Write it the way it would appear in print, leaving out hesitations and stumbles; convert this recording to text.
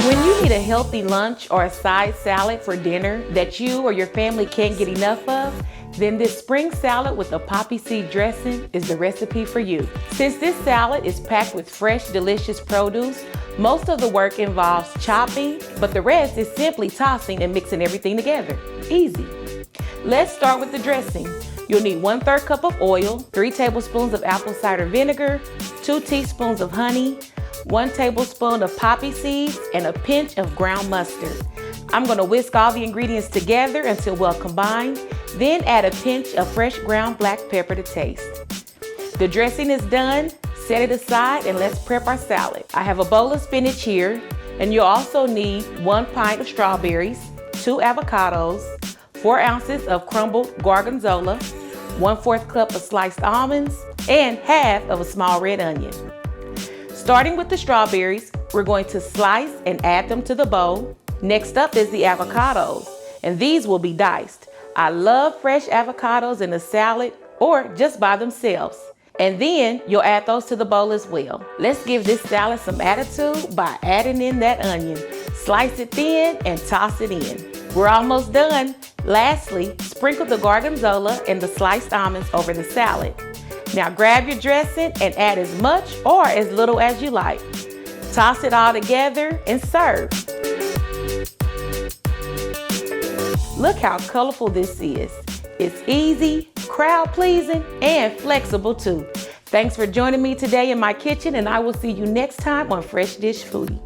When you need a healthy lunch or a side salad for dinner that you or your family can't get enough of, then this spring salad with a poppy seed dressing is the recipe for you. Since this salad is packed with fresh, delicious produce, most of the work involves chopping, but the rest is simply tossing and mixing everything together. Easy. Let's start with the dressing. You'll need 1/3 cup of oil, 3 tablespoons of apple cider vinegar, 2 teaspoons of honey, 1 tablespoon of poppy seeds, and a pinch of ground mustard. I'm gonna whisk all the ingredients together until well combined, then add a pinch of fresh ground black pepper to taste. The dressing is done, set it aside, and let's prep our salad. I have a bowl of spinach here, and you'll also need 1 pint of strawberries, 2 avocados, 4 ounces of crumbled gorgonzola, 1/4 cup of sliced almonds, and half of a small red onion. Starting with the strawberries, we're going to slice and add them to the bowl. Next up is the avocados, and these will be diced. I love fresh avocados in a salad or just by themselves. And then you'll add those to the bowl as well. Let's give this salad some attitude by adding in that onion. Slice it thin and toss it in. We're almost done. Lastly, sprinkle the gorgonzola and the sliced almonds over the salad. Now grab your dressing and add as much or as little as you like. Toss it all together and serve. Look how colorful this is. It's easy, crowd pleasing, and flexible too. Thanks for joining me today in my kitchen, and I will see you next time on Fresh Dish Foodie.